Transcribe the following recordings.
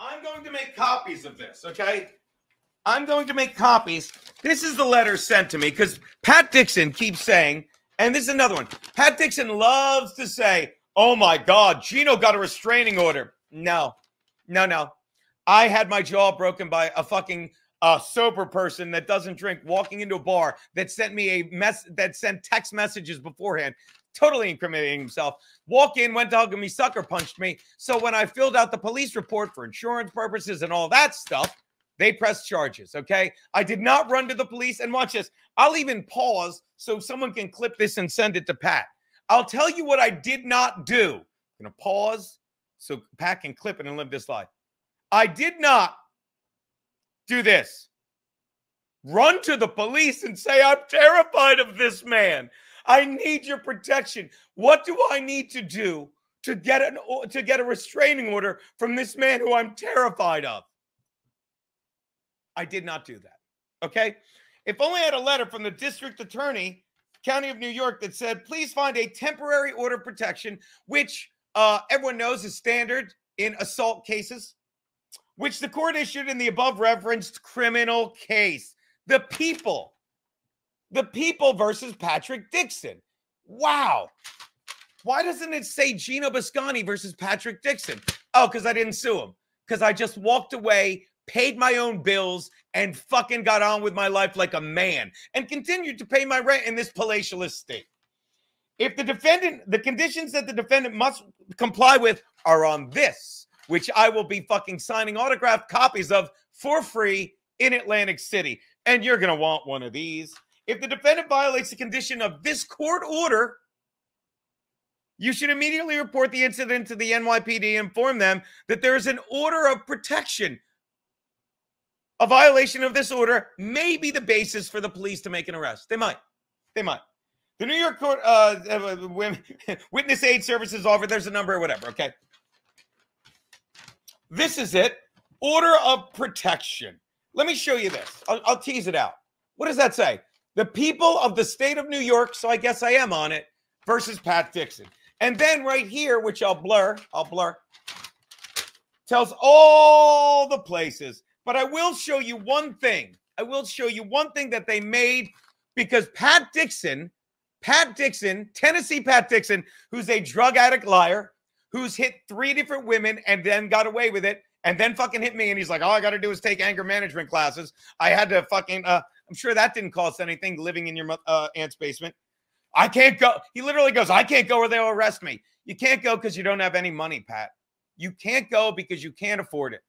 I'm going to make copies of this, okay? I'm going to make copies. This is the letter sent to me because Pat Dixon keeps saying, and this is another one. Pat Dixon loves to say, oh my God, Geno got a restraining order. No. I had my jaw broken by a fucking sober person that doesn't drink walking into a bar that sent me that sent text messages beforehand, totally incriminating himself. Walk in, went to hug me, sucker punched me. So when I filled out the police report for insurance purposes and all that stuff, they pressed charges, okay? I did not run to the police. And watch this. I'll even pause so someone can clip this and send it to Pat. I'll tell you what I did not do. I'm going to pause so Pat can clip it and live this life. I did not do this. Run to the police and say, I'm terrified of this man. I need your protection. What do I need to do to get a restraining order from this man who I'm terrified of? I did not do that, okay? If only I had a letter from the district attorney, County of New York, that said, please find a temporary order of protection, which everyone knows is standard in assault cases, which the court issued in the above referenced criminal case. The people versus Patrick Dixon. Wow. Why doesn't it say Geno Biscani versus Patrick Dixon? Oh, because I didn't sue him. Because I just walked away, paid my own bills, and fucking got on with my life like a man and continued to pay my rent in this palatial state. If the conditions that the defendant must comply with are on this, which I will be fucking signing autographed copies of for free in Atlantic City. And you're going to want one of these. If the defendant violates the condition of this court order, you should immediately report the incident to the NYPD and inform them that there is an order of protection. A violation of this order may be the basis for the police to make an arrest. They might. The New York Court Witness Aid Services offer, there's a number or whatever, okay? This is it. Order of protection. Let me show you this. I'll tease it out. What does that say? The people of the state of New York, so I guess I am on it, versus Pat Dixon. And then right here, which I'll blur, tells all the places. But I will show you one thing. That they made because Pat Dixon, Tennessee Pat Dixon, who's a drug addict liar, who's hit 3 different women and then got away with it, and then fucking hit me. And he's like, all I got to do is take anger management classes. I had to fucking, I'm sure that didn't cost anything living in your aunt's basement. I can't go. He literally goes, I can't go or they'll arrest me. You can't go because you don't have any money, Pat. You can't go because you can't afford it.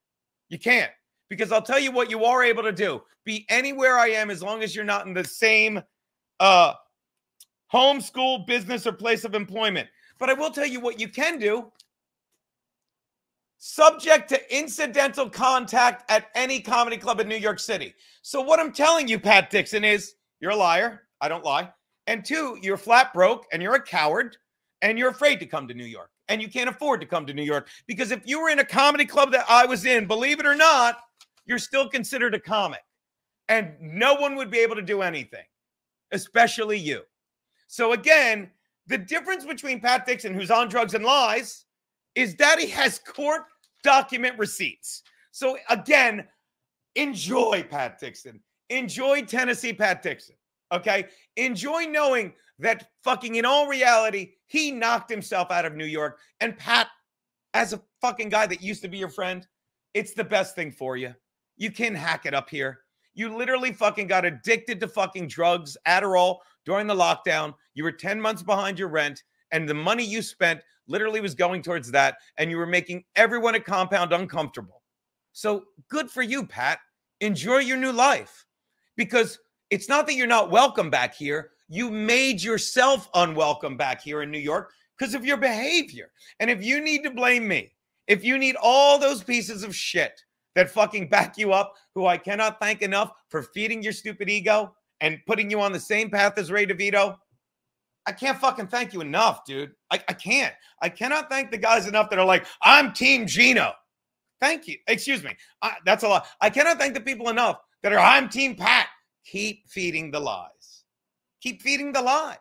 You can't. Because I'll tell you what you are able to do. Be anywhere I am as long as you're not in the same home, school, business, or place of employment. But I will tell you what you can do. Subject to incidental contact at any comedy club in New York City. So what I'm telling you, Pat Dixon, is you're a liar. I don't lie. And 2, you're flat broke and you're a coward and you're afraid to come to New York. And you can't afford to come to New York. Because if you were in a comedy club that I was in, believe it or not, you're still considered a comic. And no one would be able to do anything, especially you. So again, the difference between Pat Dixon, who's on drugs and lies, is that he has court document receipts. So again, enjoy Pat Dixon. Enjoy Tennessee Pat Dixon, okay? Enjoy knowing that fucking in all reality, he knocked himself out of New York. And Pat, as a fucking guy that used to be your friend, it's the best thing for you. You can hack it up here. You literally fucking got addicted to fucking drugs, Adderall, during the lockdown. You were 10 months behind your rent, and the money you spent literally was going towards that, and you were making everyone at Compound uncomfortable. So good for you, Pat. Enjoy your new life. Because it's not that you're not welcome back here. You made yourself unwelcome back here in New York because of your behavior. And if you need to blame me, if you need all those pieces of shit that fucking back you up, who I cannot thank enough for feeding your stupid ego and putting you on the same path as Ray DeVito, I can't fucking thank you enough, dude. I can't. I cannot thank the guys enough that are like, I'm Team Geno. Thank you. Excuse me. That's a lot. I cannot thank the people enough that are, I'm Team Pat. Keep feeding the lies. Keep feeding the lies.